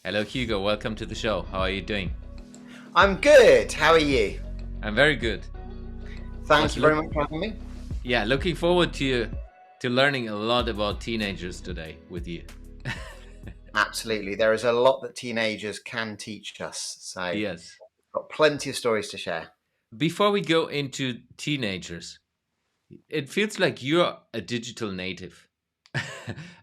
Hello, Hugo. Welcome to the show. How are you doing? I'm good. How are you? I'm very good. Thank Was you very look, much for having me. yeah, looking forward to learning a lot about teenagers today with you. Absolutely. There is a lot that teenagers can teach us. So, Yes. got plenty of stories to share. Before we go into teenagers, it feels like you're a digital native,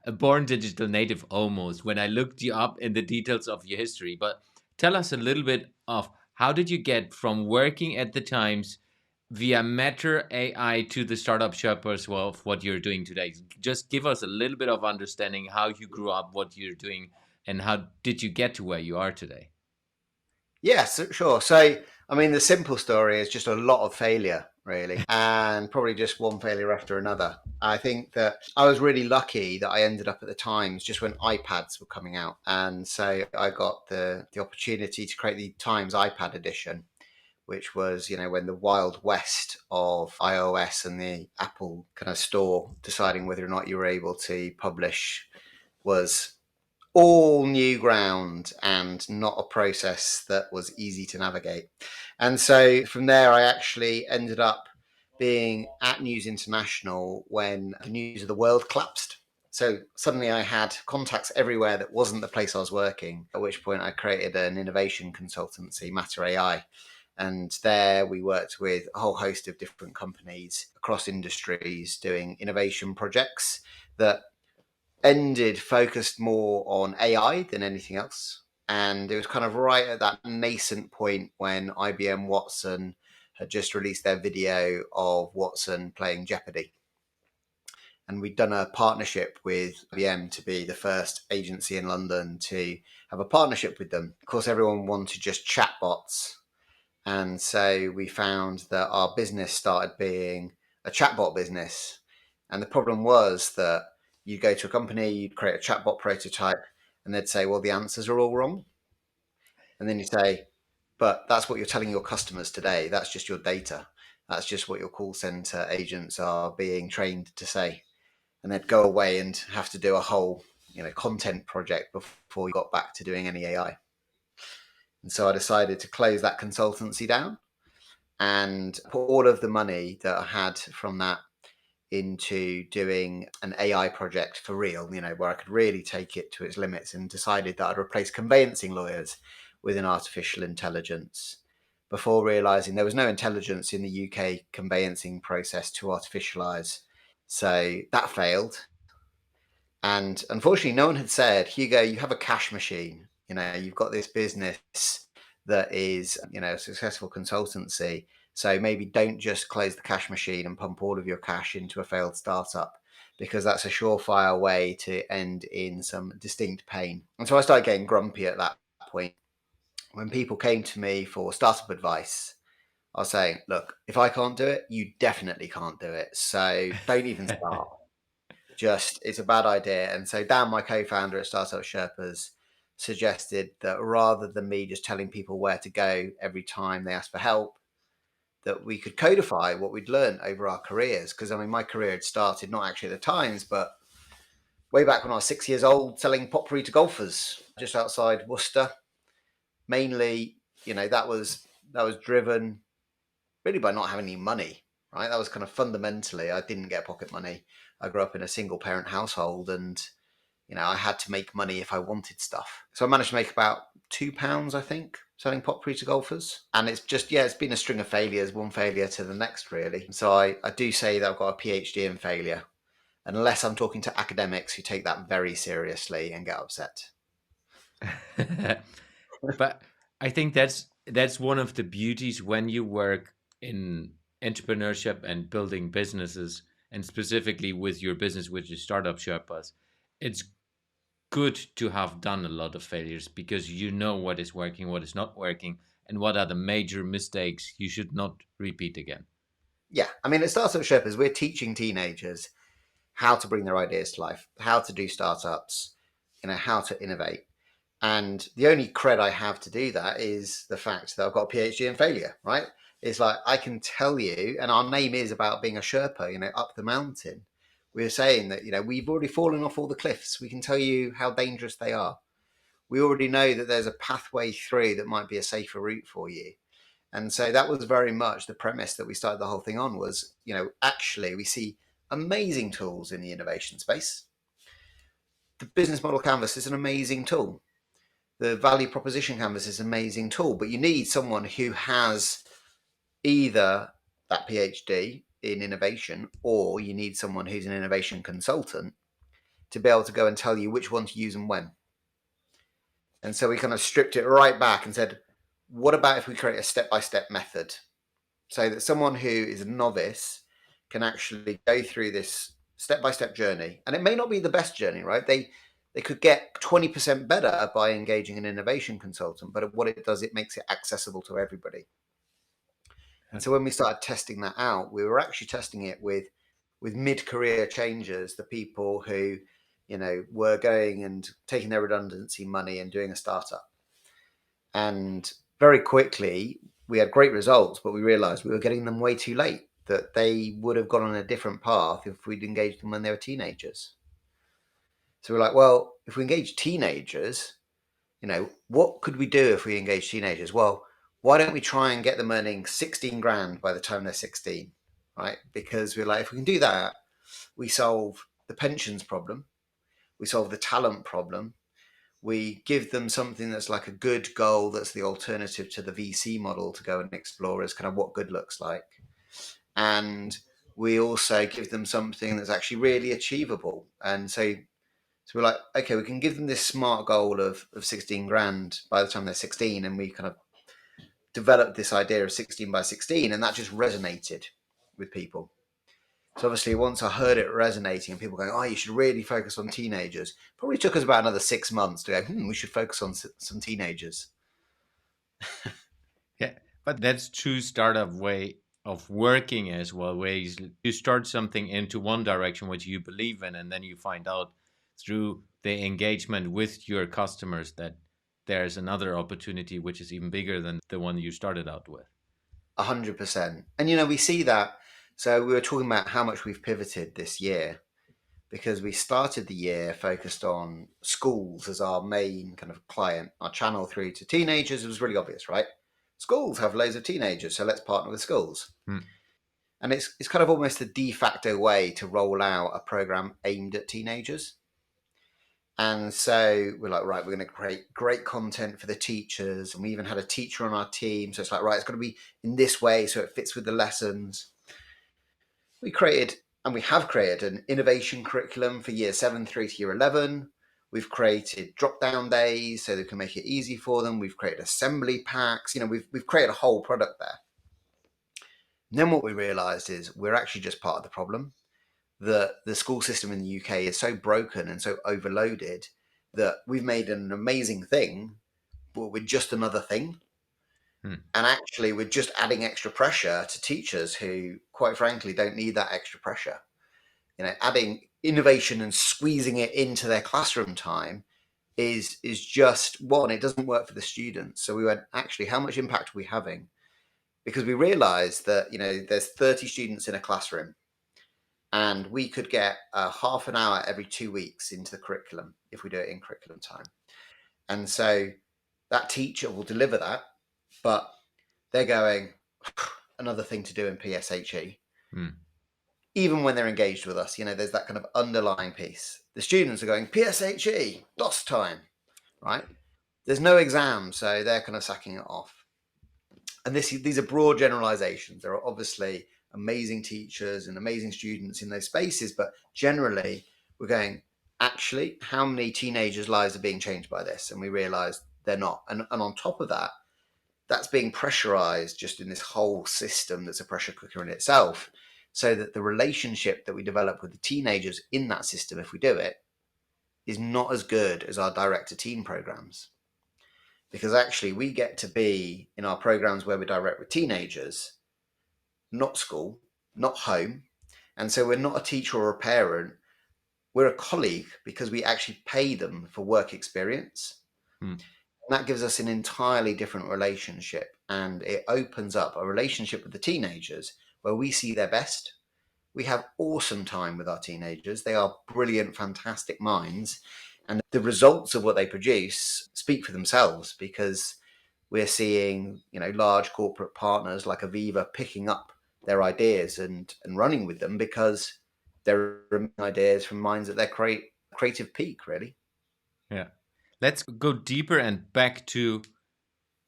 a born digital native almost. When I looked you up in the details of your history, but tell us a little bit of how did you get from working at the Times via Matter AI to the startup Sherpas of what you're doing today. Just give us a little bit of understanding how you grew up, what you're doing, and how did you get to where you are today. Yes, sure. So, the simple story is just a lot of failure, really, and probably just one failure after another. I think that I was really lucky that I ended up at the Times just when iPads were coming out. And so I got the opportunity to create the Times iPad edition, which was, when the wild west of iOS and the Apple kind of store deciding whether or not you were able to publish was all new ground and not a process that was easy to navigate. And so from there, I actually ended up being at News International when the News of the World collapsed. So suddenly I had contacts everywhere that wasn't the place I was working, at which point I created an innovation consultancy, Matter AI. And there we worked with a whole host of different companies across industries doing innovation projects that ended focused more on AI than anything else. And it was kind of right at that nascent point when IBM Watson had just released their video of Watson playing Jeopardy. And we'd done a partnership with IBM to be the first agency in London to have a partnership with them. Of course, everyone wanted just chatbots. And so we found that our business started being a chatbot business. And the problem was that you'd go to a company, you'd create a chatbot prototype, and they'd say, well, the answers are all wrong. And then you say, but that's what you're telling your customers today. That's just your data. That's just what your call center agents are being trained to say. And they'd go away and have to do a whole, content project before you got back to doing any AI. And so I decided to close that consultancy down and put all of the money that I had from that into doing an AI project for real, where I could really take it to its limits, and decided that I'd replace conveyancing lawyers with an artificial intelligence before realizing there was no intelligence in the UK conveyancing process to artificialize. So that failed. And unfortunately, no one had said, Hugo, you have a cash machine. You've got this business that is, a successful consultancy. So maybe don't just close the cash machine and pump all of your cash into a failed startup, because that's a surefire way to end in some distinct pain. And so I started getting grumpy at that point. When people came to me for startup advice, I was saying, look, if I can't do it, you definitely can't do it. So don't even start. Just it's a bad idea. And so Dan, my co-founder at Startup Sherpas, suggested that rather than me just telling people where to go every time they ask for help, that we could codify what we'd learned over our careers. Because my career had started not actually at the Times, but way back when I was 6 years old, selling potpourri to golfers just outside Worcester. Mainly, that was driven really by not having any money. Right, that was kind of fundamentally. I didn't get pocket money. I grew up in a single parent household, and I had to make money if I wanted stuff. So I managed to make about £2, I think, selling potpourri to golfers. And it's just, yeah, it's been a string of failures, one failure to the next, really. So I do say that I've got a PhD in failure, unless I'm talking to academics who take that very seriously and get upset. But I think that's one of the beauties when you work in entrepreneurship and building businesses, and specifically with your business, which is Startup Sherpas. It's good to have done a lot of failures because you know what is working, what is not working, and what are the major mistakes you should not repeat again. Yeah, at Startup Sherpas, we're teaching teenagers how to bring their ideas to life, how to do startups, how to innovate. And the only cred I have to do that is the fact that I've got a PhD in failure, right? It's like I can tell you, and our name is about being a Sherpa, up the mountain. We're saying that, we've already fallen off all the cliffs. We can tell you how dangerous they are. we already know that there's a pathway through that might be a safer route for you. And so that was very much the premise that we started the whole thing on was, actually we see amazing tools in the innovation space. The business model canvas is an amazing tool. The value proposition canvas is an amazing tool, but you need someone who has either that PhD in innovation, or you need someone who's an innovation consultant to be able to go and tell you which one to use and when. And so we kind of stripped it right back and said, what about if we create a step-by-step method so that someone who is a novice can actually go through this step-by-step journey? And it may not be the best journey, right? They could get 20% better by engaging an innovation consultant, but what it does, it makes it accessible to everybody. And so when we started testing that out, we were actually testing it with mid-career changers, the people who, were going and taking their redundancy money and doing a startup. And very quickly, we had great results, but we realized we were getting them way too late, that they would have gone on a different path if we'd engaged them when they were teenagers. So we're like, well, if we engage teenagers, what could we do if we engage teenagers? Well, why don't we try and get them earning 16 grand by the time they're 16, right? Because we're like, if we can do that, we solve the pensions problem, we solve the talent problem, we give them something that's like a good goal that's the alternative to the VC model to go and explore as kind of what good looks like. And we also give them something that's actually really achievable. And so we're like, okay, we can give them this smart goal of 16 grand by the time they're 16. And we kind of developed this idea of 16 by 16, and that just resonated with people. So obviously, once I heard it resonating and people going, oh, you should really focus on teenagers, probably took us about another 6 months to go, we should focus on some teenagers. Yeah, but that's true startup way of working as well, where you start something into one direction which you believe in, and then you find out through the engagement with your customers that there's another opportunity which is even bigger than the one you started out with. 100%. And, we see that. So we were talking about how much we've pivoted this year, because we started the year focused on schools as our main kind of client. Our channel through to teenagers was really obvious, right? Schools have loads of teenagers, so let's partner with schools. And it's kind of almost a de facto way to roll out a program aimed at teenagers. And so we're like, right, we're going to create great content for the teachers. And we even had a teacher on our team. So it's like, right, it's got to be in this way so it fits with the lessons. We created, and we have created, an innovation curriculum for year 7 through to year 11. We've created drop-down days so they can make it easy for them. We've created assembly packs. We've created a whole product there. And then what we realized is we're actually just part of the problem. The school system in the UK is so broken and so overloaded that we've made an amazing thing, but we're just another thing. And actually, we're just adding extra pressure to teachers who, quite frankly, don't need that extra pressure. Adding innovation and squeezing it into their classroom time is just one. It doesn't work for the students. So we went, actually, how much impact are we having? Because we realised that there's 30 students in a classroom, and we could get half an hour every 2 weeks into the curriculum if we do it in curriculum time. And so that teacher will deliver that, but they're going, another thing to do in PSHE. Even when they're engaged with us, there's that kind of underlying piece. The students are going, PSHE, DOS time, right? There's no exam, so they're kind of sacking it off. And these are broad generalizations. There are obviously amazing teachers and amazing students in those spaces, but generally we're going, actually, how many teenagers' lives are being changed by this? And we realize they're not. And on top of that, that's being pressurized just in this whole system that's a pressure cooker in itself, so that the relationship that we develop with the teenagers in that system, if we do it, is not as good as our direct-to-teen programs. Because actually we get to be in our programs where we direct with teenagers, not school, not home. And so we're not a teacher or a parent. We're a colleague because we actually pay them for work experience. And that gives us an entirely different relationship. And it opens up a relationship with the teenagers where we see their best. We have awesome time with our teenagers. They are brilliant, fantastic minds. And the results of what they produce speak for themselves, because we're seeing, large corporate partners like Aviva picking up their ideas and running with them, because they're ideas from minds at their creative peak, really. Yeah. Let's go deeper and back to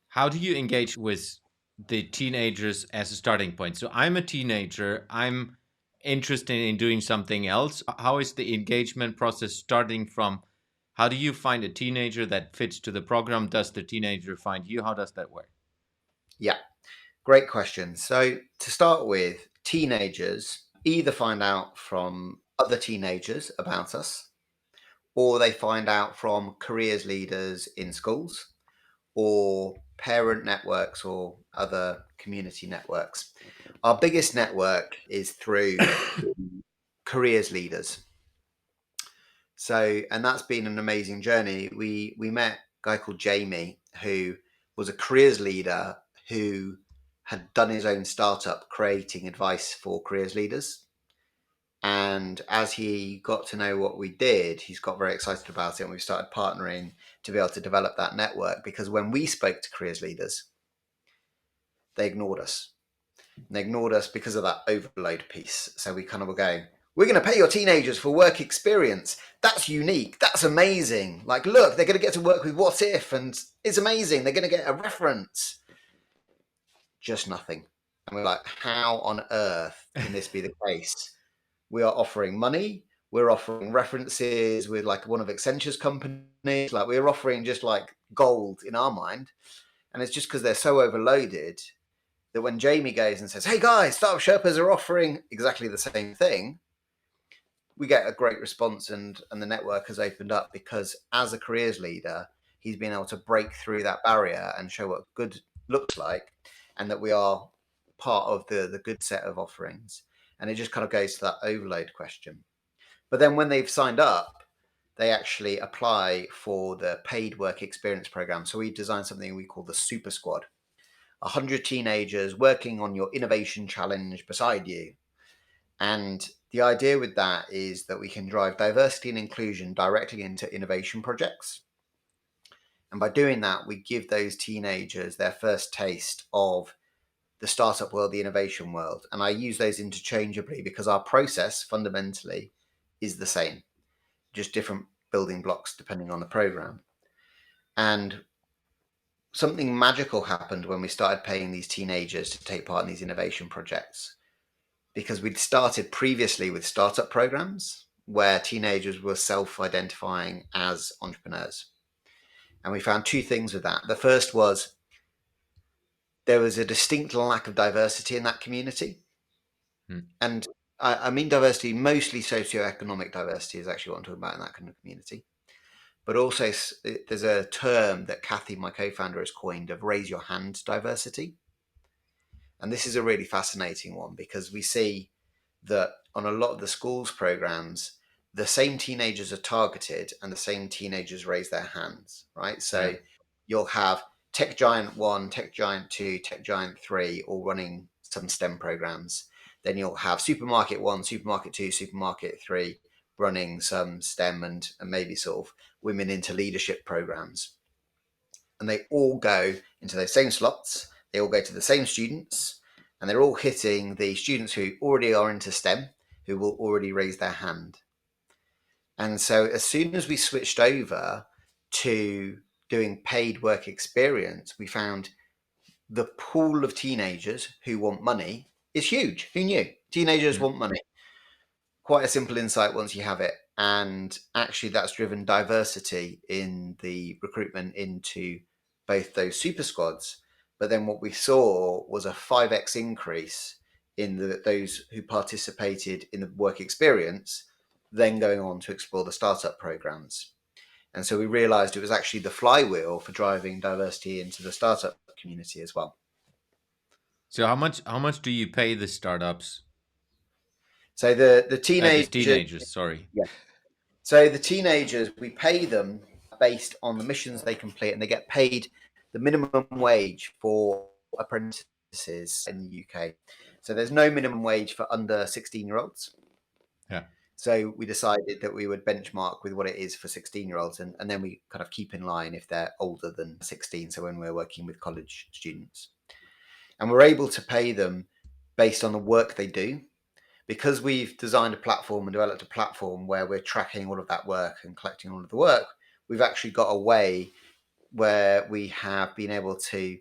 how do you engage with the teenagers as a starting point? So I'm a teenager. I'm interested in doing something else. How is the engagement process starting from? How do you find a teenager that fits to the program? Does the teenager find you? How does that work? Yeah, great question. So to start with, teenagers either find out from other teenagers about us, or they find out from careers leaders in schools, or parent networks, or other community networks. Our biggest network is through careers leaders. So, and that's been an amazing journey. We met a guy called Jamie, who was a careers leader who had done his own startup creating advice for careers leaders. And as he got to know what we did, he's got very excited about it, and we started partnering to be able to develop that network. Because when we spoke to careers leaders, they ignored us. And they ignored us because of that overload piece. So we kind of were going, we're going to pay your teenagers for work experience. That's unique. That's amazing. Like, look, they're going to get to work with What If, and it's amazing. They're going to get a reference. Just nothing. And we're like, how on earth can this be the case? We are offering money. We're offering references with like one of Accenture's companies. Like, we're offering just like gold in our mind. And it's just because they're so overloaded that when Jamie goes and says, hey guys, Startup Sherpas are offering exactly the same thing, we get a great response, and the network has opened up, because as a careers leader, he's been able to break through that barrier and show what good looks like, and that we are part of the good set of offerings. And it just kind of goes to that overload question. But then when they've signed up, they actually apply for the paid work experience program. So we designed something we call the Super Squad. 100 teenagers working on your innovation challenge beside you. And the idea with that is that we can drive diversity and inclusion directly into innovation projects. And by doing that, we give those teenagers their first taste of the startup world, the innovation world. And I use those interchangeably because our process fundamentally is the same, just different building blocks depending on the program. And something magical happened when we started paying these teenagers to take part in these innovation projects, because we'd started previously with startup programs where teenagers were self-identifying as entrepreneurs. And we found two things with that. The first was there was a distinct lack of diversity in that community. And I mean diversity, mostly socioeconomic diversity is actually what I'm talking about in that kind of community. But also there's a term that Kathy, my co-founder, has coined of raise your hand diversity. And this is a really fascinating one, because we see that on a lot of the schools programs, the same teenagers are targeted and the same teenagers raise their hands, right? So you'll have Tech Giant 1, Tech Giant 2, Tech Giant 3 all running some STEM programs. Then you'll have Supermarket 1, Supermarket 2, Supermarket 3 running some STEM and maybe sort of women into leadership programs. And they all go into those same slots. They all go to the same students, and they're all hitting the students who already are into STEM, who will already raise their hand. And so as soon as we switched over to doing paid work experience, we found the pool of teenagers who want money is huge. Who knew? Teenagers want money. Quite a simple insight once you have it. And actually, that's driven diversity in the recruitment into both those super squads. But then what we saw was a 5x increase in those who participated in the work experience, then going on to explore the startup programs. And so we realized it was actually the flywheel for driving diversity into the startup community as well. So how much do you pay the startups? So the The teenagers, teenagers, sorry. yeah. So the teenagers, we pay them based on the missions they complete, and they get paid the minimum wage for apprentices in the UK. So there's no minimum wage for under 16-year-olds. Yeah. So we decided that we would benchmark with what it is for 16-year-olds, and then we kind of keep in line if they're older than 16. So when we're working with college students, and we're able to pay them based on the work they do, because we've designed a platform and developed a platform where we're tracking all of that work and collecting all of the work. We've actually got a way where we have been able to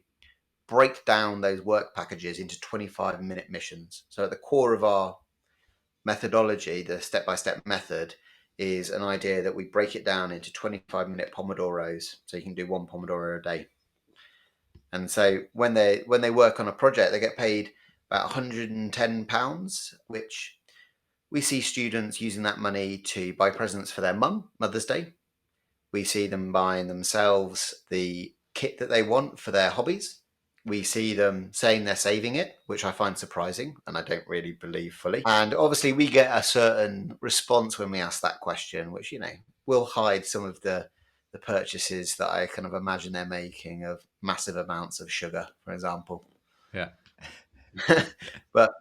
break down those work packages into 25-minute missions. So at the core of our methodology, the step-by-step method, is an idea that we break it down into 25-minute pomodoros, so you can do one pomodoro a day. And so when they work on a project, they get paid about £110, which we see students using that money to buy presents for their mum, Mother's Day. We see them buying themselves the kit that they want for their hobbies. We see them saying they're saving it, which I find surprising and I don't really believe fully. And obviously, we get a certain response when we ask that question, which, will hide some of the purchases that I kind of imagine they're making of massive amounts of sugar, for example. Yeah. But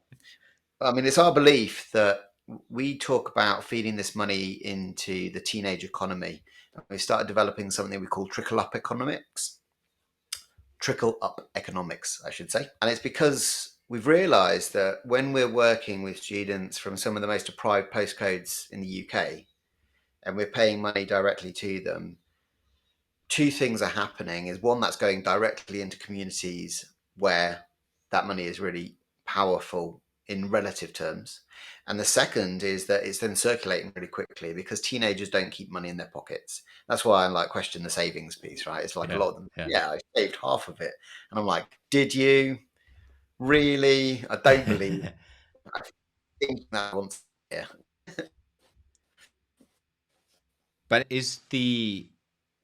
I mean, it's our belief that we talk about feeding this money into the teenage economy. We started developing something we call trickle up economics, I should say. And it's because we've realized that when we're working with students from some of the most deprived postcodes in the UK and we're paying money directly to them, two things are happening. Is one, that's going directly into communities where that money is really powerful in relative terms. And the second is that it's then circulating really quickly because teenagers don't keep money in their pockets. That's why I like question the savings piece, right? It's like a Yeah. lot of them, Yeah. yeah, I saved half of it. And I'm like, did you really? I don't believe. I think that once, yeah. But is the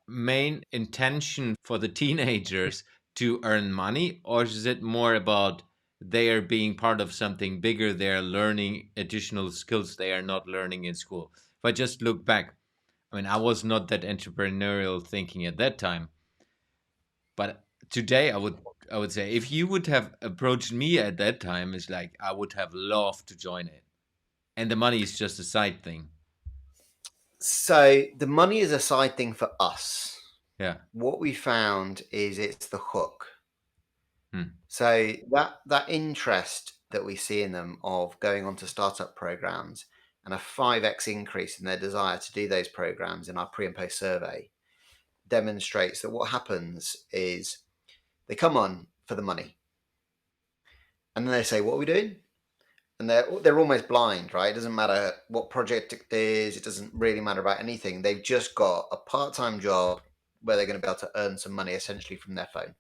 main intention for the teenagers to earn money, or is it more about they are being part of something bigger? They are learning additional skills they are not learning in school. If I just look back, I mean, I was not that entrepreneurial thinking at that time, but today I would say if you would have approached me at that time, it's like I would have loved to join it, and the money is just a side thing. So the money is a side thing for us. Yeah. What we found is it's the hook. Hmm. So that interest that we see in them of going on to startup programs and a 5x increase in their desire to do those programs in our pre and post survey demonstrates that what happens is they come on for the money and then they say, "What are we doing?" And they're almost blind, right? It doesn't matter what project it is. It doesn't really matter about anything. They've just got a part-time job where they're going to be able to earn some money essentially from their phone.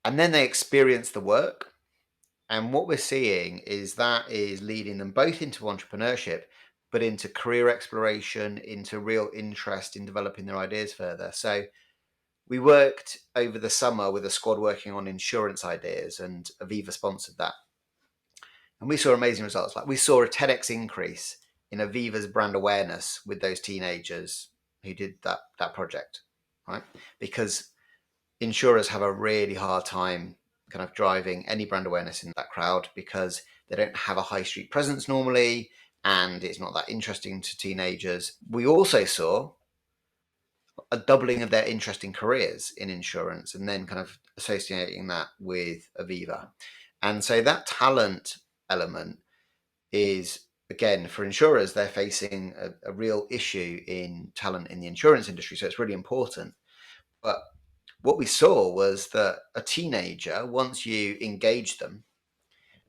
And then they experience the work. And what we're seeing is that is leading them both into entrepreneurship, but into career exploration, into real interest in developing their ideas further. So we worked over the summer with a squad working on insurance ideas, and Aviva sponsored that. And we saw amazing results. Like we saw a 10x increase in Aviva's brand awareness with those teenagers who did that project, right? Because insurers have a really hard time kind of driving any brand awareness in that crowd because they don't have a high street presence normally and it's not that interesting to teenagers. We also saw a doubling of their interest in careers in insurance and then kind of associating that with Aviva. And so that talent element is, again, for insurers, they're facing a real issue in talent in the insurance industry. So it's really important. But what we saw was that a teenager, once you engage them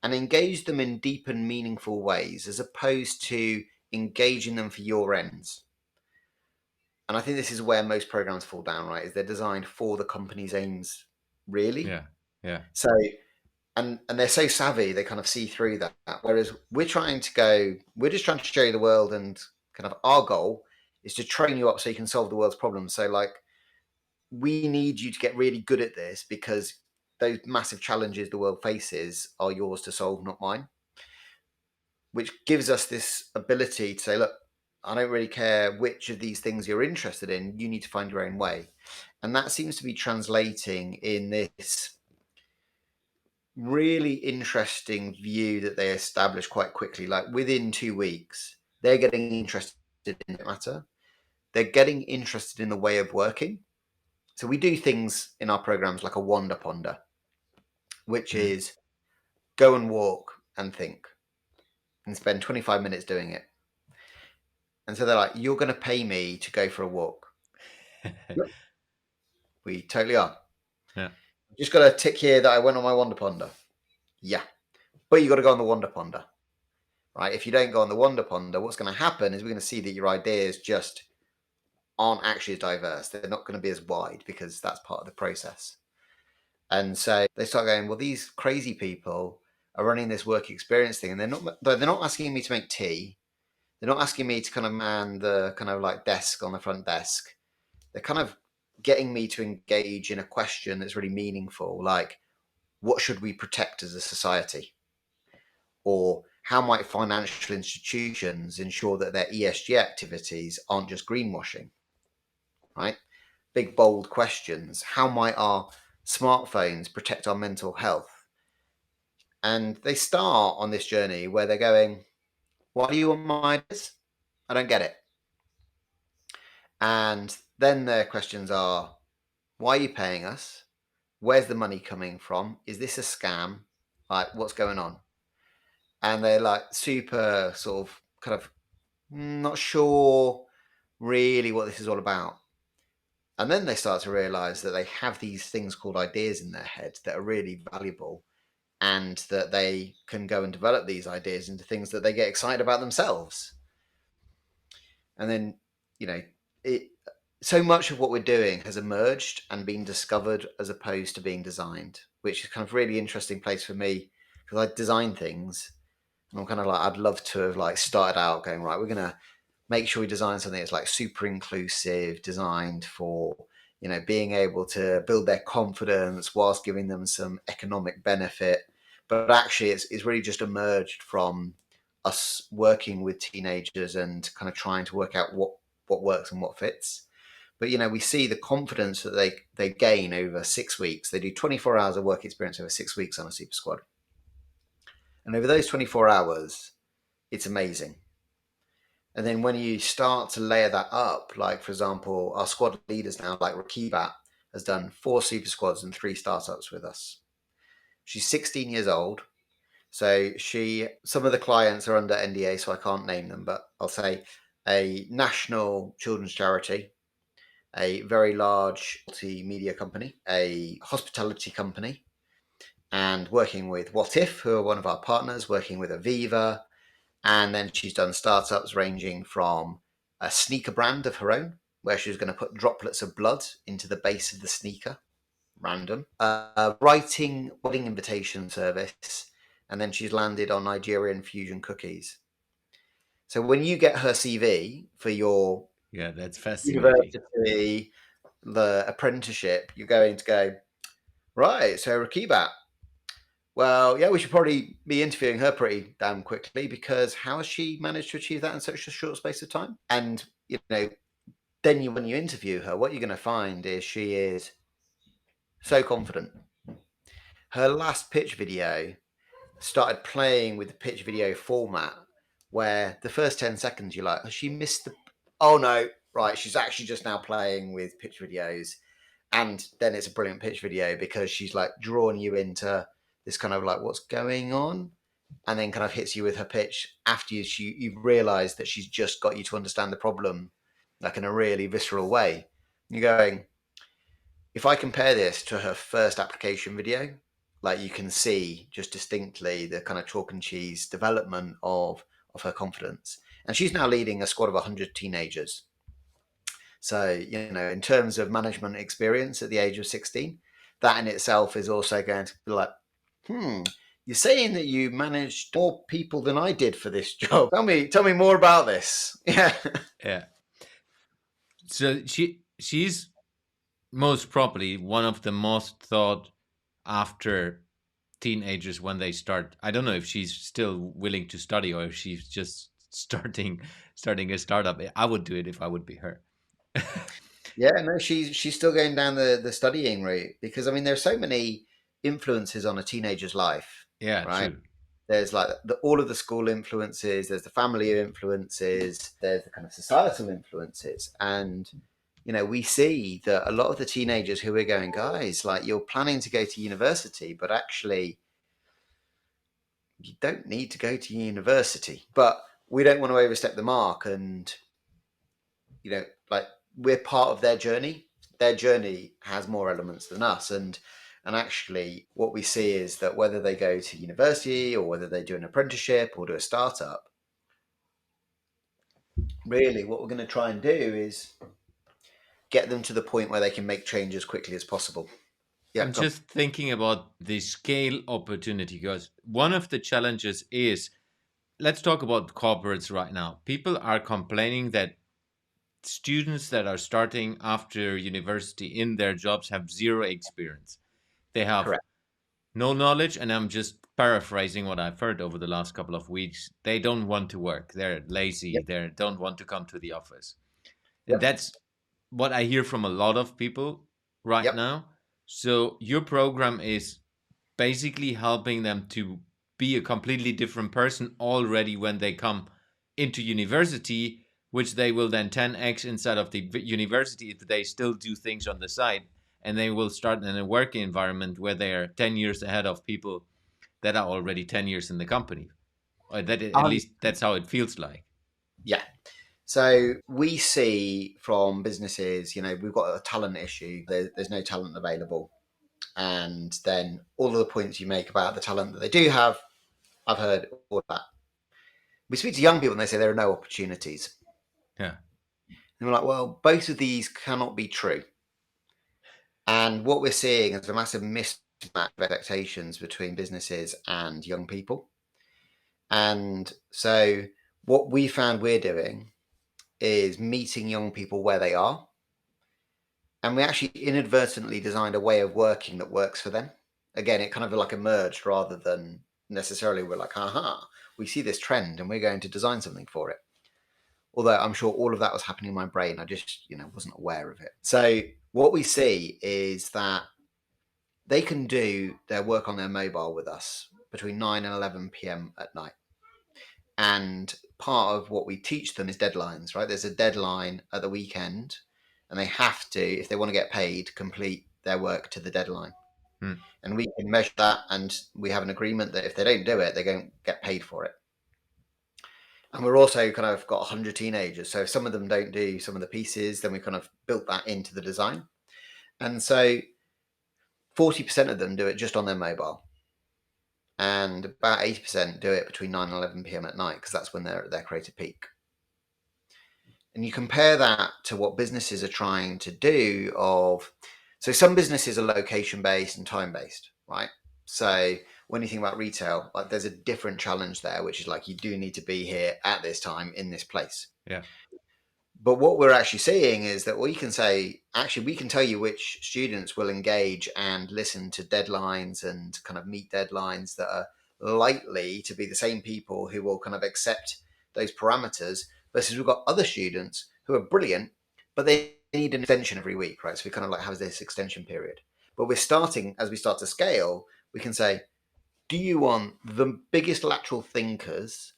and engage them in deep and meaningful ways, as opposed to engaging them for your ends. And I think this is where most programs fall down, right? Is they're designed for the company's aims, really. Yeah. Yeah. So, and they're so savvy, they kind of see through that. Whereas we're just trying to show you the world, and kind of our goal is to train you up so you can solve the world's problems. So, like, we need you to get really good at this because those massive challenges the world faces are yours to solve, not mine. Which gives us this ability to say, look, I don't really care which of these things you're interested in. You need to find your own way. And that seems to be translating in this really interesting view that they established quite quickly. Like within 2 weeks, They're getting interested in the matter. They're getting interested in the way of working. So we do things in our programs like a wander ponder, which Mm. is go and walk and think and spend 25 minutes doing it. And so they're like, you're going to pay me to go for a walk. Yep. We totally are. Yeah. Just got to tick here that I went on my wander ponder. Yeah. But you got to go on the wander ponder, right? If you don't go on the wander ponder, what's going to happen is we're going to see that your ideas just aren't actually as diverse. They're not going to be as wide because that's part of the process. And so they start going, well, these crazy people are running this work experience thing, and they're not asking me to make tea. They're not asking me to kind of man the kind of like desk on the front desk. They're kind of getting me to engage in a question that's really meaningful, like what should we protect as a society? Or how might financial institutions ensure that their ESG activities aren't just greenwashing, right? Big, bold questions. How might our smartphones protect our mental health? And they start on this journey where they're going, why do you want my ideas? I don't get it. And then their questions are, why are you paying us? Where's the money coming from? Is this a scam? Like, what's going on? And they're like super sort of kind of not sure really what this is all about. And then they start to realize that they have these things called ideas in their head that are really valuable, and that they can go and develop these ideas into things that they get excited about themselves. And then, you know, it so much of what we're doing has emerged and been discovered as opposed to being designed, which is kind of really interesting place for me because I design things and I'm kind of like I'd love to have like started out going right. We're gonna make sure we design something that's like super inclusive, designed for being able to build their confidence whilst giving them some economic benefit. But actually, it's really just emerged from us working with teenagers and kind of trying to work out what works and what fits. But we see the confidence that they gain over 6 weeks. They do 24 hours of work experience over 6 weeks on a super squad, and over those 24 hours, it's amazing. And then when you start to layer that up, like for example, our squad leaders now, like Rakibat, has done 4 super squads and 3 startups with us. She's 16 years old. So some of the clients are under NDA, so I can't name them, but I'll say a national children's charity, a very large multimedia company, a hospitality company, and working with What If, who are one of our partners, working with Aviva. And then she's done startups ranging from a sneaker brand of her own, where she's going to put droplets of blood into the base of the sneaker, random, writing wedding invitation service, and then she's landed on Nigerian fusion cookies. So when you get her CV for your Yeah, that's fascinating. university, the apprenticeship, you're going to go, right, so Rakibat, well, yeah, we should probably be interviewing her pretty damn quickly because how has she managed to achieve that in such a short space of time? And then when you interview her, what you're going to find is she is so confident. Her last pitch video started playing with the pitch video format, where the first 10 seconds you're like, has she missed the? Oh no, right, she's actually just now playing with pitch videos, and then it's a brilliant pitch video because she's like drawing you into this kind of like what's going on, and then kind of hits you with her pitch after you've realized that she's just got you to understand the problem like in a really visceral way. You're going, if I compare this to her first application video, like you can see just distinctly the kind of chalk and cheese development of her confidence. And she's now leading a squad of 100 teenagers. So, in terms of management experience at the age of 16, that in itself is also going to be like, you're saying that you managed more people than I did for this job. Tell me more about this. Yeah. Yeah. So she's most probably one of the most thought after teenagers when they start. I don't know if she's still willing to study or if she's just starting a startup. I would do it if I would be her. Yeah, no, she's still going down the studying route because I mean there's so many influences on a teenager's life, Yeah, right? true. There's like all of the school influences, there's the family influences, there's the kind of societal influences. And, we see that a lot of the teenagers who are going, guys, like you're planning to go to university, but actually you don't need to go to university. But we don't want to overstep the mark. And, like we're part of their journey. Their journey has more elements than us. And actually, what we see is that whether they go to university or whether they do an apprenticeship or do a startup, really what we're going to try and do is get them to the point where they can make change as quickly as possible. Yeah, I'm come. just thinking about the scale opportunity because one of the challenges is, let's talk about corporates right now. People are complaining that students that are starting after university in their jobs have zero experience. They have Correct. no knowledge, and I'm just paraphrasing what I've heard over the last couple of weeks. They don't want to work. They're lazy. Yep. They don't want to come to the office. And Yep. that's what I hear from a lot of people right Yep. now. So your program is basically helping them to be a completely different person already when they come into university, which they will then 10x inside of the university if they still do things on the side. And they will start in a work environment where they are 10 years ahead of people that are already 10 years in the company. Or that at least that's how it feels like. Yeah. So we see from businesses, we've got a talent issue. There's no talent available. And then all of the points you make about the talent that they do have, I've heard all of that. We speak to young people and they say there are no opportunities. Yeah. And we're like, well, both of these cannot be true. And what we're seeing is a massive mismatch of expectations between businesses and young people. And so what we found we're doing is meeting young people where they are. And we actually inadvertently designed a way of working that works for them. Again, it kind of like emerged rather than necessarily we're like, aha, we see this trend and we're going to design something for it. Although I'm sure all of that was happening in my brain. I just, wasn't aware of it. So what we see is that they can do their work on their mobile with us between 9 and 11 p.m. at night. And part of what we teach them is deadlines, right? There's a deadline at the weekend, and they have to, if they want to get paid, complete their work to the deadline. Hmm. And we can measure that, and we have an agreement that if they don't do it, they don't get paid for it. And we're also kind of got 100 teenagers. So if some of them don't do some of the pieces, then we kind of built that into the design. And so 40% of them do it just on their mobile. And about 80% do it between 9 and 11 p.m. at night because that's when they're at their creative peak. And you compare that to what businesses are trying to do so some businesses are location based and time based, right? So when you think about retail, like there's a different challenge there, which is like you do need to be here at this time in this place. Yeah. But what we're actually seeing is that we can say, actually, we can tell you which students will engage and listen to deadlines and kind of meet deadlines that are likely to be the same people who will kind of accept those parameters versus we've got other students who are brilliant, but they need an extension every week, right? So we kind of like have this extension period. But we're starting, as we start to scale, we can say, do you want the biggest lateral thinkers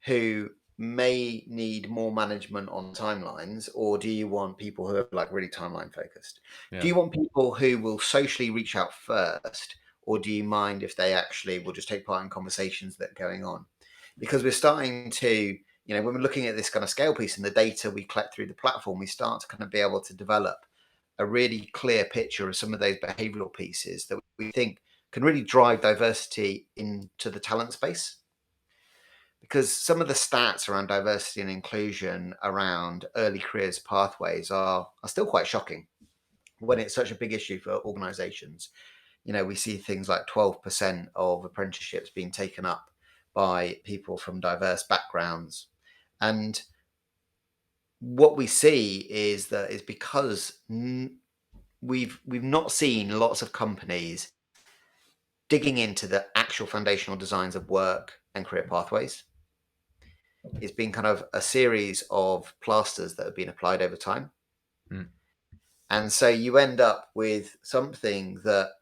who may need more management on timelines, or do you want people who are like really timeline focused? Do Yeah. you want people who will socially reach out first, or do you mind if they actually will just take part in conversations that are going on? Because we're starting to, when we're looking at this kind of scale piece and the data we collect through the platform, we start to kind of be able to develop a really clear picture of some of those behavioral pieces that we think can really drive diversity into the talent space, because some of the stats around diversity and inclusion around early careers pathways are still quite shocking when it's such a big issue for organizations. We see things like 12% of apprenticeships being taken up by people from diverse backgrounds. And what we see is that it's because we've not seen lots of companies digging into the actual foundational designs of work and career pathways. It's been kind of a series of plasters that have been applied over time. Hmm. And so you end up with something that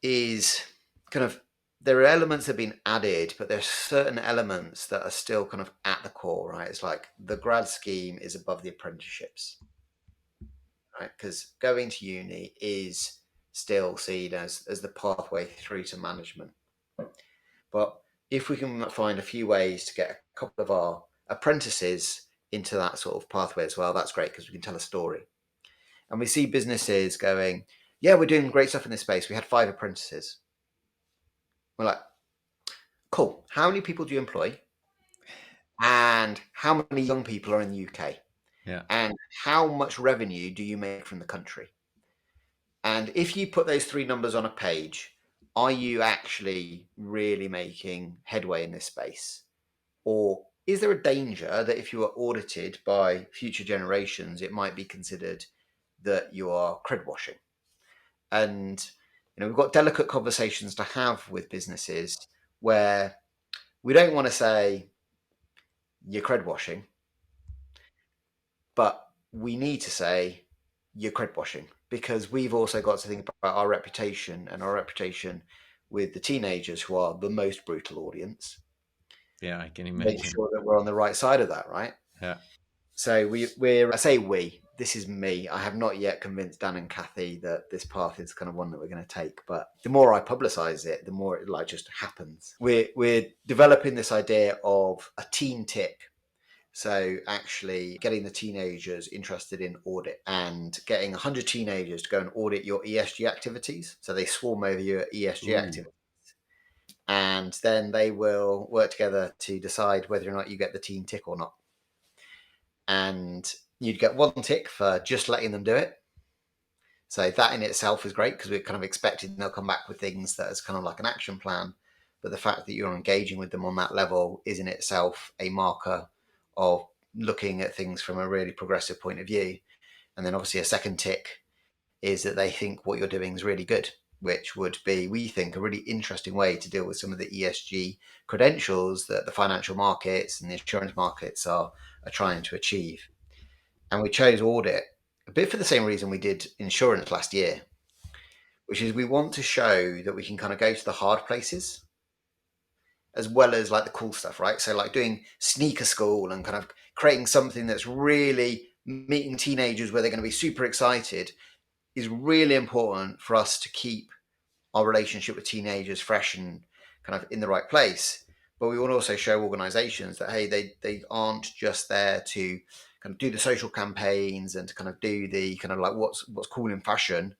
is kind of there are elements that have been added, but there's certain elements that are still kind of at the core, right? It's like the grad scheme is above the apprenticeships, right? Because going to uni is still seen as the pathway through to management. But if we can find a few ways to get a couple of our apprentices into that sort of pathway as well, that's great because we can tell a story. And we see businesses going, yeah, we're doing great stuff in this space. We had 5 apprentices. We're like, cool. How many people do you employ? And how many young people are in the UK? Yeah. And how much revenue do you make from the country? And if you put those 3 numbers on a page, are you actually really making headway in this space? Or is there a danger that if you are audited by future generations, it might be considered that you are cred washing? And we've got delicate conversations to have with businesses where we don't want to say you're cred washing, but we need to say you're cred washing because we've also got to think about our reputation and our reputation with the teenagers who are the most brutal audience. Yeah, I can Make imagine. sure that we're on the right side of that, right? Yeah. So we're I say we. This is me. I have not yet convinced Dan and Kathy that this path is kind of one that we're going to take. But the more I publicise it, the more it like just happens. We're developing this idea of a teen tick. So actually getting the teenagers interested in audit and getting 100 teenagers to go and audit your ESG activities. So they swarm over your ESG Ooh. activities. And then they will work together to decide whether or not you get the teen tick or not. And you'd get 1 tick for just letting them do it. So that in itself is great because we're kind of expecting they'll come back with things that is kind of like an action plan. But the fact that you're engaging with them on that level is in itself a marker of looking at things from a really progressive point of view. And then obviously a second tick is that they think what you're doing is really good, which would be, we think, a really interesting way to deal with some of the ESG credentials that the financial markets and the insurance markets are trying to achieve. And we chose audit a bit for the same reason we did insurance last year, which is we want to show that we can kind of go to the hard places as well as like the cool stuff, right? So like doing sneaker school and kind of creating something that's really meeting teenagers where they're going to be super excited is really important for us to keep our relationship with teenagers fresh and kind of in the right place. But we want to also show organizations that, hey, they aren't just there to kind of do the social campaigns and to kind of do the kind of like what's cool in fashion.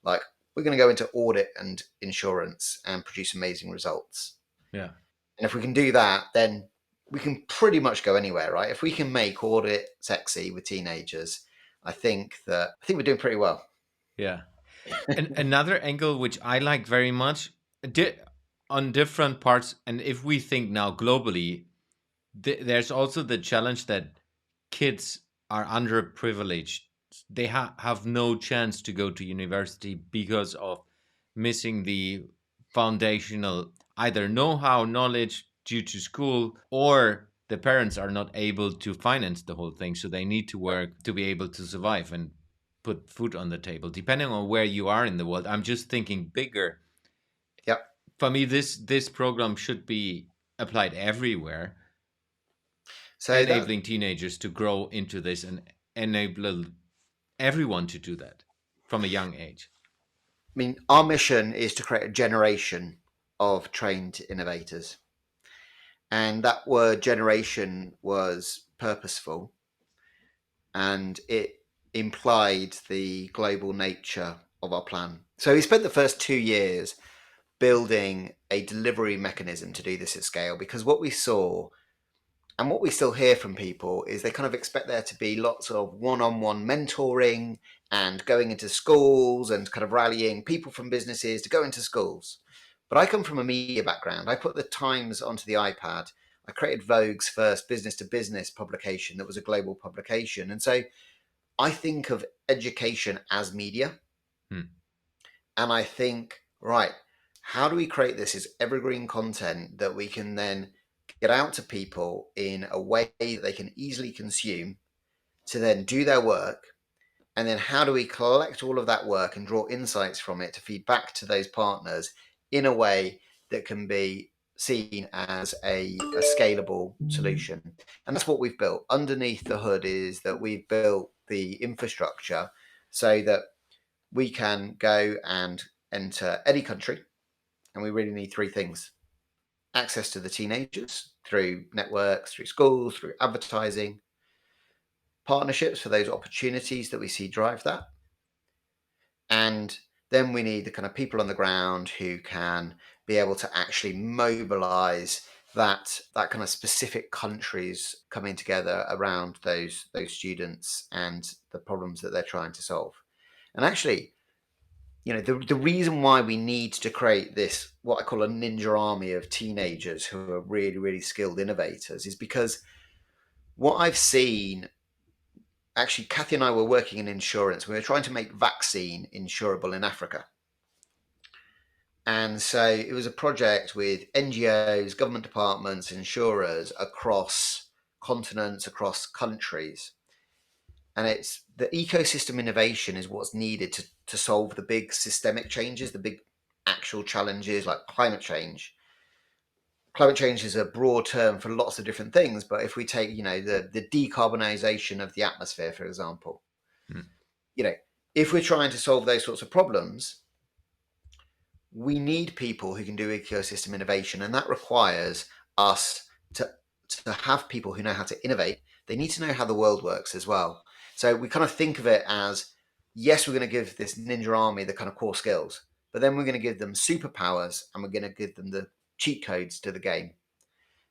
Like we're going to go into audit and insurance and produce amazing results. Yeah. And if we can do that, then we can pretty much go anywhere, right? If we can make audit sexy with teenagers, I think we're doing pretty well. Yeah. And another angle which I like very much on different parts, and if we think now globally, there's also the challenge that kids are underprivileged. They have no chance to go to university because of missing the foundational either know-how, knowledge due to school, or the parents are not able to finance the whole thing. So they need to work to be able to survive and put food on the table, depending on where you are in the world. I'm just thinking bigger. Yep. For me, this program should be applied everywhere, So that enabling teenagers to grow into this and enable everyone to do that from a young age. I mean, our mission is to create a generation of trained innovators. And that word generation was purposeful and it implied the global nature of our plan. So we spent the first 2 years building a delivery mechanism to do this at scale because what we saw and what we still hear from people is they kind of expect there to be lots of one-on-one mentoring and going into schools and kind of rallying people from businesses to go into schools. But I come from a media background. I put the Times onto the iPad. I created Vogue's first business to business publication that was a global publication. And so I think of education as media. Hmm. And I think, right, how do we create this as evergreen content that we can then get out to people in a way that they can easily consume to then do their work? And then how do we collect all of that work and draw insights from it to feed back to those partners in a way that can be seen as a scalable solution. And that's what we've built. Underneath the hood is that we've built the infrastructure so that we can go and enter any country. And we really need three things: access to the teenagers through networks, through schools, through advertising, partnerships for those opportunities that we see drive that. And then we need the kind of people on the ground who can be able to actually mobilize that kind of specific countries coming together around those students and the problems that they're trying to solve. And actually, the reason why we need to create this, what I call a ninja army of teenagers who are really, really skilled innovators, is because what I've seen, actually, Kathy and I were working in insurance. We were trying to make vaccine insurable in Africa. And so it was a project with NGOs, government departments, insurers across continents, across countries. And it's the ecosystem innovation is what's needed to solve the big systemic changes, the big actual challenges like climate change. Climate change is a broad term for lots of different things, but if we take, the decarbonisation of the atmosphere, for example, Hmm. you know, if we're trying to solve those sorts of problems, we need people who can do ecosystem innovation, and that requires us to have people who know how to innovate. They need to know how the world works as well. So we kind of think of it as, yes, we're going to give this ninja army the kind of core skills, but then we're going to give them superpowers and we're going to give them the cheat codes to the game.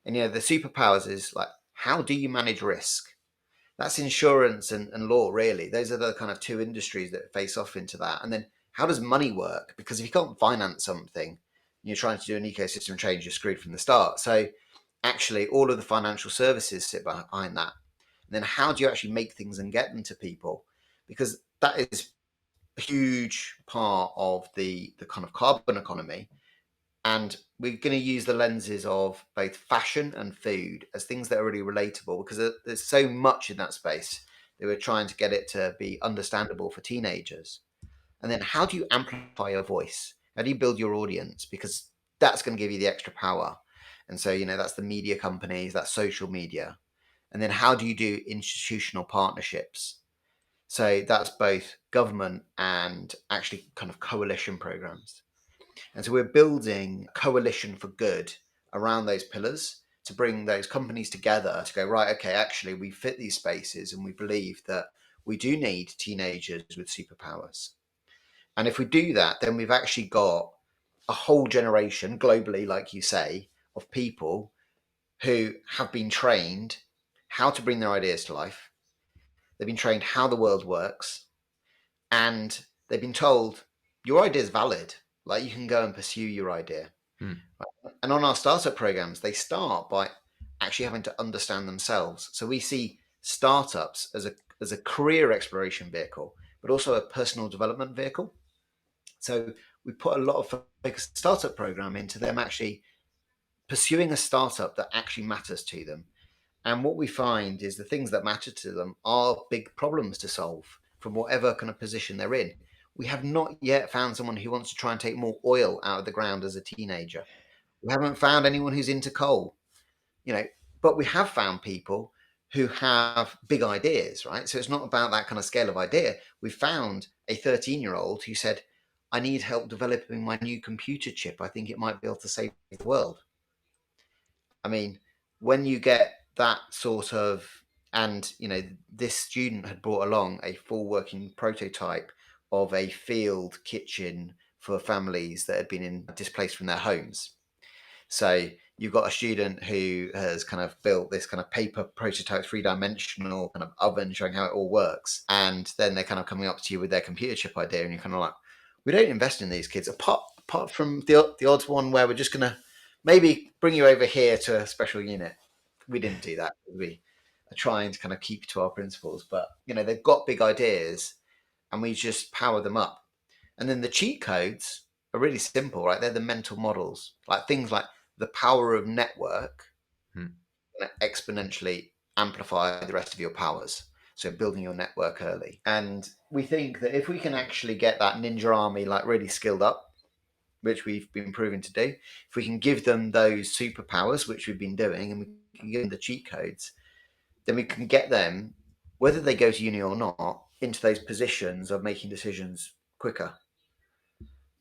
And the superpowers is like, how do you manage risk? That's insurance and law, really. Those are the kind of two industries that face off into that. And then how does money work? Because if you can't finance something, you're trying to do an ecosystem change, you're screwed from the start. So actually, all of the financial services sit behind that. And then how do you actually make things and get them to people? Because that is a huge part of the kind of carbon economy. And we're going to use the lenses of both fashion and food as things that are really relatable, because there's so much in that space that we're trying to get it to be understandable for teenagers. And then how do you amplify your voice? How do you build your audience? Because that's going to give you the extra power. And so, that's the media companies, that's social media. And then how do you do institutional partnerships? So that's both government and actually kind of coalition programs. And so we're building coalition for good around those pillars to bring those companies together to go, right, okay, actually, we fit these spaces and we believe that we do need teenagers with superpowers. And if we do that, then we've actually got a whole generation globally, like you say, of people who have been trained how to bring their ideas to life. They've been trained how the world works, and they've been told your idea is valid. Like, you can go and pursue your idea. Hmm. And on our startup programs, they start by actually having to understand themselves. So we see startups as a career exploration vehicle, but also a personal development vehicle. So we put a lot of focus startup program into them actually pursuing a startup that actually matters to them. And what we find is the things that matter to them are big problems to solve from whatever kind of position they're in. We have not yet found someone who wants to try and take more oil out of the ground as a teenager. We haven't found anyone who's into coal, you know, but we have found people who have big ideas, right? So it's not about that kind of scale of idea. We found a 13-year-old who said, I need help developing my new computer chip. I think it might be able to save the world. I mean, when you get that sort of, and this student had brought along a full working prototype of a field kitchen for families that had been displaced from their homes. So you've got a student who has kind of built this kind of paper prototype, three-dimensional kind of oven showing how it all works. And then they're kind of coming up to you with their computer chip idea, and you're kind of like, we don't invest in these kids, apart from the odds one where we're just going to maybe bring you over here to a special unit. We didn't do that. We are trying to kind of keep to our principles, but they've got big ideas, and we just power them up. And then the cheat codes are really simple, right? They're the mental models, like things like the power of network Hmm. exponentially amplify the rest of your powers. So building your network early. And we think that if we can actually get that ninja army like really skilled up, which we've been proven to do, if we can give them those superpowers, which we've been doing, and we can give them the cheat codes, then we can get them, whether they go to uni or not, into those positions of making decisions quicker.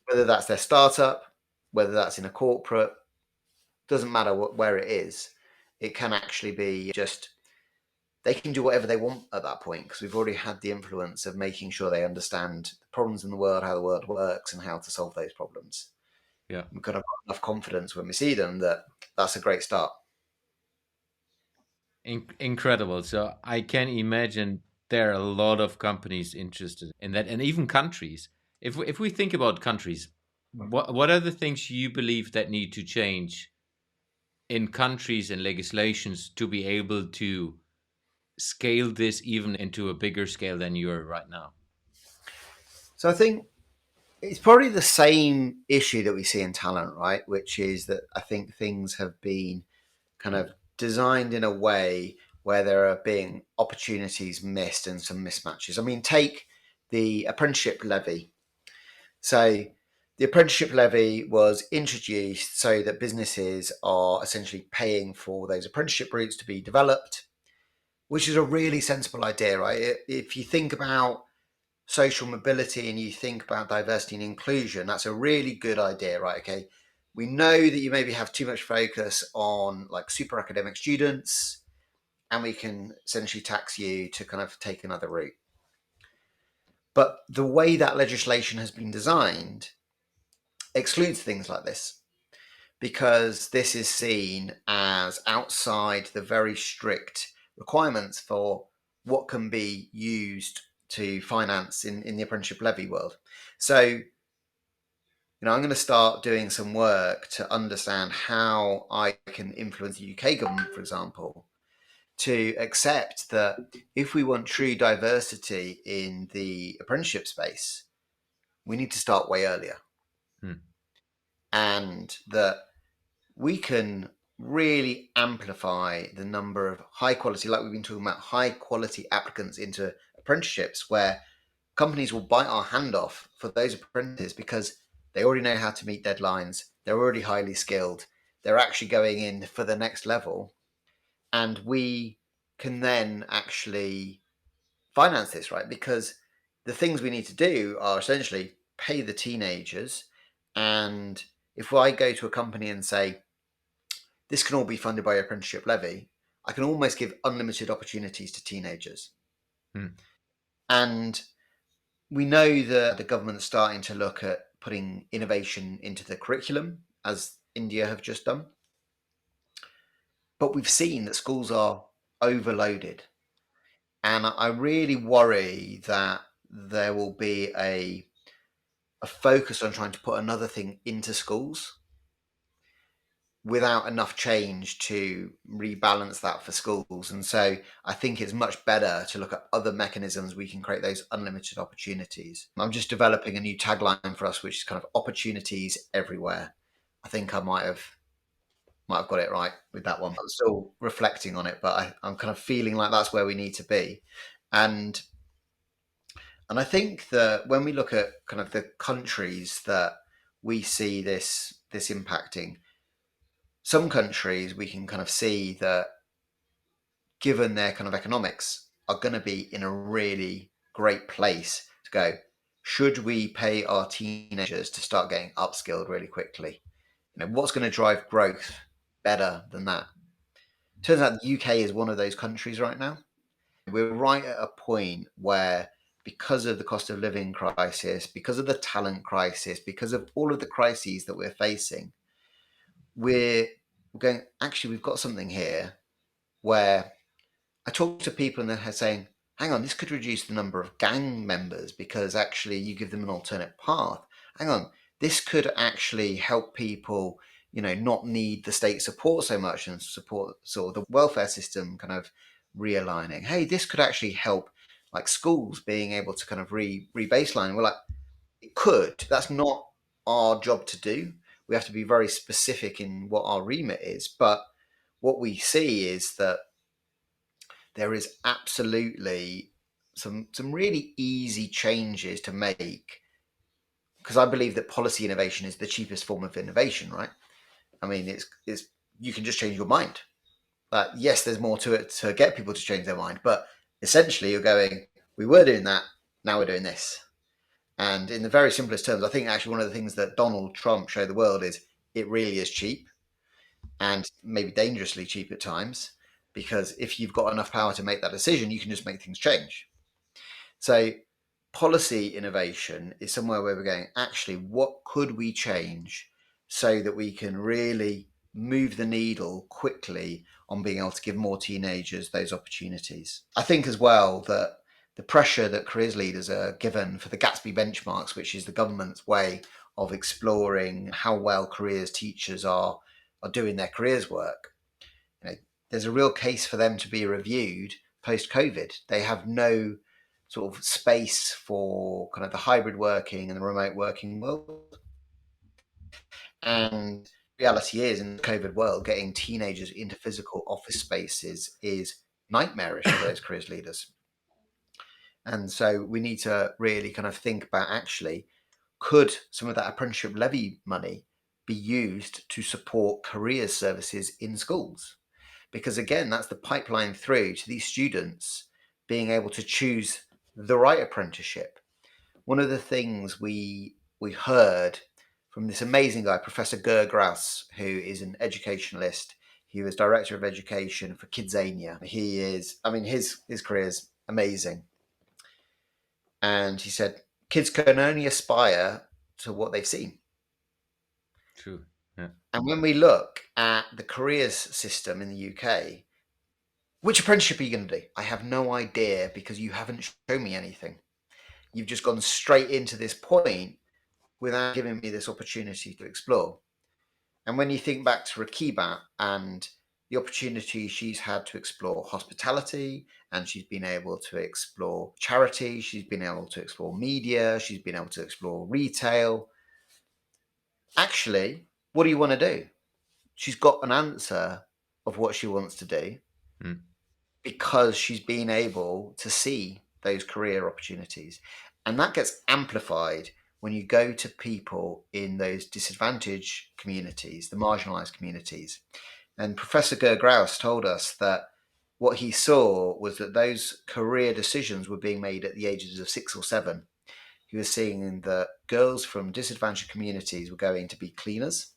Whether that's their startup, whether that's in a corporate, doesn't matter where it is. It can actually be just they can do whatever they want at that point because we've already had the influence of making sure they understand the problems in the world, how the world works, and how to solve those problems. Yeah. We've got enough confidence when we see them that that's a great start. Incredible. So I can imagine there are a lot of companies interested in that, and even countries. If we think about countries, what are the things you believe that need to change in countries and legislations to be able to scale this even into a bigger scale than you are right now? So I think it's probably the same issue that we see in talent, right? Which is that I think things have been kind of designed in a way where there are being opportunities missed and some mismatches. I mean, take the apprenticeship levy. So the apprenticeship levy was introduced so that businesses are essentially paying for those apprenticeship routes to be developed, which is a really sensible idea, right? If you think about social mobility and you think about diversity and inclusion, that's a really good idea, right? Okay, we know that you maybe have too much focus on like super academic students, and we can essentially tax you to kind of take another route. But the way that legislation has been designed excludes things like this because this is seen as outside the very strict requirements for what can be used to finance in the apprenticeship levy world. So, I'm going to start doing some work to understand how I can influence the UK government, for example, to accept that if we want true diversity in the apprenticeship space, we need to start way earlier. Hmm. And that we can really amplify the number of high quality, like we've been talking about, high quality applicants into apprenticeships where companies will bite our hand off for those apprentices because they already know how to meet deadlines. They're already highly skilled. They're actually going in for the next level. And we can then actually finance this, right? Because the things we need to do are essentially pay the teenagers. And if I go to a company and say, this can all be funded by apprenticeship levy, I can almost give unlimited opportunities to teenagers. Hmm. And we know that the government's starting to look at putting innovation into the curriculum, as India have just done. But we've seen that schools are overloaded. And I really worry that there will be a focus on trying to put another thing into schools without enough change to rebalance that for schools. And so I think it's much better to look at other mechanisms we can create those unlimited opportunities. I'm just developing a new tagline for us, which is kind of opportunities everywhere. I think I might have got it right with that one. I'm still reflecting on it, but I'm kind of feeling like that's where we need to be. And and I think that when we look at kind of the countries that we see this impacting, some countries we can kind of see that given their kind of economics are going to be in a really great place to go. Should we pay our teenagers to start getting upskilled really quickly? What's going to drive growth better than that? Turns out the UK is one of those countries right now. We're right at a point where, because of the cost of living crisis, because of the talent crisis, because of all of the crises that we're facing, we're going, actually, we've got something here where I talk to people and they're saying, hang on, this could reduce the number of gang members because actually you give them an alternate path. Hang on, this could actually help people, not need the state support so much and support sort of the welfare system kind of realigning. Hey, this could actually help like schools being able to kind of re-baseline. We're like, it could. That's not our job to do. We have to be very specific in what our remit is. But what we see is that there is absolutely some really easy changes to make because I believe that policy innovation is the cheapest form of innovation, right? I mean, it's you can just change your mind. Yes, there's more to it to get people to change their mind, but essentially you're going, we were doing that, now we're doing this. And in the very simplest terms, I think actually one of the things that Donald Trump showed the world is it really is cheap and maybe dangerously cheap at times, because if you've got enough power to make that decision, you can just make things change. So policy innovation is somewhere where we're going, actually, what could we change so that we can really move the needle quickly on being able to give more teenagers those opportunities? I think as well that the pressure that careers leaders are given for the Gatsby benchmarks, which is the government's way of exploring how well careers teachers are doing their careers work, you know, there's a real case for them to be reviewed post COVID. They have no sort of space for kind of the hybrid working and the remote working world. And reality is, in the COVID world, getting teenagers into physical office spaces is nightmarish for those careers leaders. And so we need to really kind of think about, actually, could some of that apprenticeship levy money be used to support careers services in schools? Because again, that's the pipeline through to these students being able to choose the right apprenticeship. One of the things we heard from this amazing guy, Professor Ger Graus, who is an educationalist. He was director of education for Kidzania. He is, I mean, his career is amazing. And he said, kids can only aspire to what they've seen. True. Yeah. And when we look at the careers system in the UK, which apprenticeship are you going to do? I have no idea, because you haven't shown me anything. You've just gone straight into this point without giving me this opportunity to explore. And when you think back to Rakiba and the opportunity she's had to explore hospitality, and she's been able to explore charity, she's been able to explore media, she's been able to explore retail. Actually, what do you want to do? She's got an answer of what she wants to do, Mm. because she's been able to see those career opportunities. And that gets amplified when you go to people in those disadvantaged communities, the marginalized communities. And Professor Gergraus told us that what he saw was that those career decisions were being made at the ages of 6 or 7. He was seeing that girls from disadvantaged communities were going to be cleaners,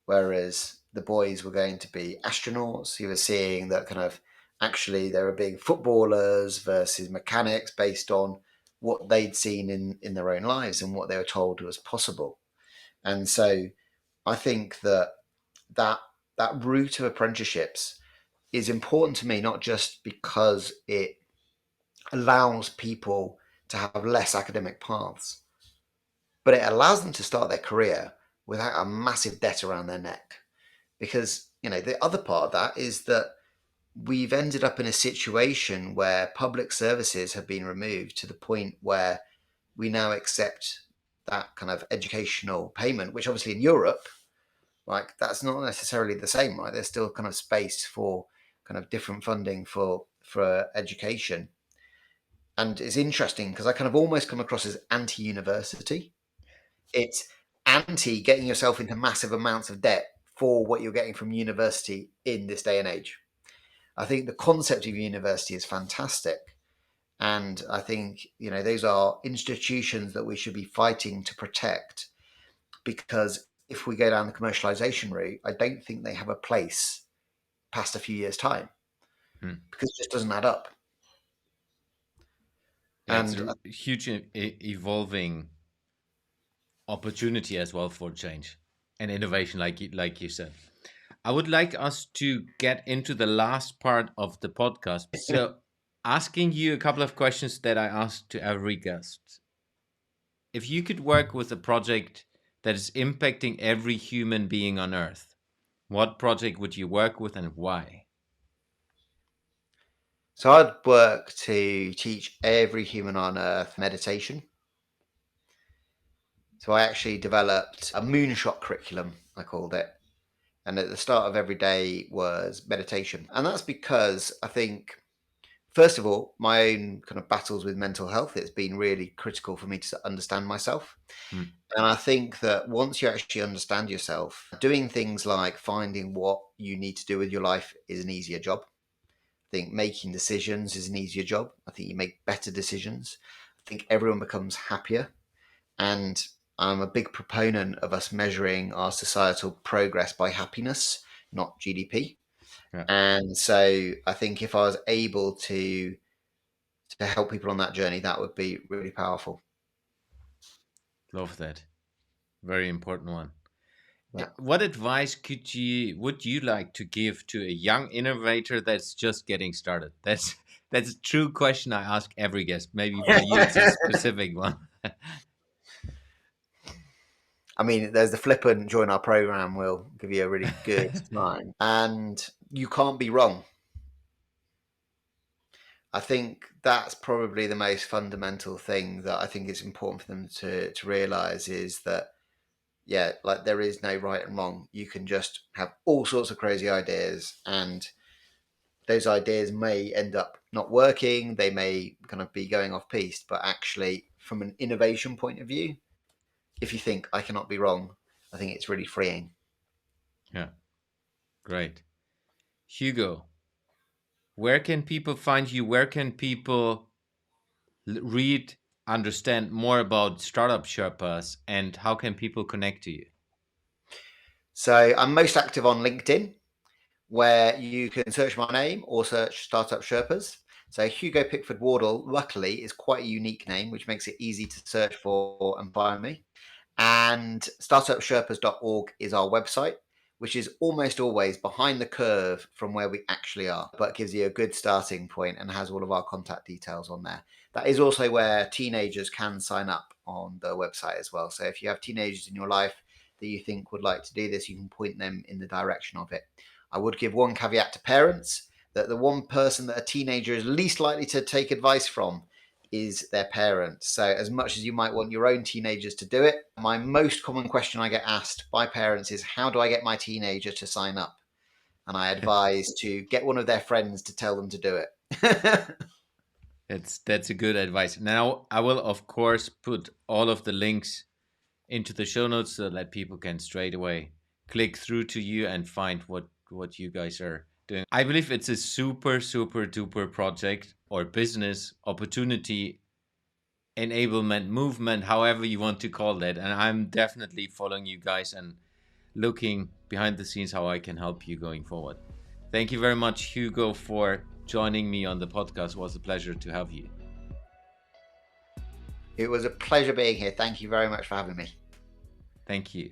whereas the boys were going to be astronauts. He was seeing that kind of actually they were being footballers versus mechanics based on what they'd seen in their own lives and what they were told was possible. And so I think that that route of apprenticeships is important to me, not just because it allows people to have less academic paths, but it allows them to start their career without a massive debt around their neck. Because, the other part of that is that we've ended up in a situation where public services have been removed to the point where we now accept that kind of educational payment, which obviously in Europe, like, that's not necessarily the same, right? There's still kind of space for kind of different funding for education. And it's interesting because I kind of almost come across as anti-university. It's anti getting yourself into massive amounts of debt for what you're getting from university in this day and age. I think the concept of university is fantastic. And I think, those are institutions that we should be fighting to protect, because if we go down the commercialization route, I don't think they have a place past a few years' time, Mm. because it just doesn't add up. Yeah, it's And a huge evolving opportunity as well for change and innovation, like you said. I would like us to get into the last part of the podcast. So, asking you a couple of questions that I ask to every guest. If you could work with a project that is impacting every human being on Earth, what project would you work with and why? so I'd work to teach every human on earth meditation. So I actually developed a moonshot curriculum, I called it. And at the start of every day was meditation. And that's because I think first of all, my own kind of battles with mental health. It's been really critical for me to understand myself. Hmm. And I think that once you actually understand yourself, doing things like finding what you need to do with your life is an easier job. I think making decisions is an easier job. I think you make better decisions. I think everyone becomes happier. And I'm a big proponent of us measuring our societal progress by happiness, not GDP. Yeah, And so I think if I was able to help people on that journey, that would be really powerful. love that. Very important one. Yeah. What advice would you like to give to a young innovator that's just getting started? That's a true question I ask every guest. Maybe for you it's a specific one. I mean, there's the flippant join our program. We'll give you a really good time. And you can't be wrong. I think that's probably the most fundamental thing that I think is important for them to realize is that, yeah, like there is no right and wrong. You can just have all sorts of crazy ideas, and those ideas may end up not working. They may kind of be going off piste, but actually, from an innovation point of view, if you think I cannot be wrong, I think it's really freeing. Yeah, great. Hugo, where can people find you? Where can people read, understand more about Startup Sherpas, and how can people connect to you? So I'm most active on LinkedIn, where you can search my name or search Startup Sherpas. So Hugo Pickford-Wardle, luckily, is quite a unique name, which makes it easy to search for and find me. And startupsherpas.org is our website, which is almost always behind the curve from where we actually are, but gives you a good starting point and has all of our contact details on there. That is also where teenagers can sign up on the website as well. So if you have teenagers in your life that you think would like to do this, you can point them in the direction of it. I would give one caveat to parents that the one person that a teenager is least likely to take advice from is their parents. So, as much as you might want your own teenagers to do it, my most common question I get asked by parents is, how do I get my teenager to sign up? And I advise to get one of their friends to tell them to do it. That's a good advice. Now I will of course put all of the links into the show notes so that people can straight away click through to you and find what you guys are doing. I believe it's a super super duper project or business opportunity, enablement movement, however you want to call that, and I'm definitely following you guys and looking behind the scenes how I can help you going forward. Thank you very much, Hugo, for joining me on the podcast. It was a pleasure to have you. It was a pleasure being here. Thank you very much for having me. Thank you.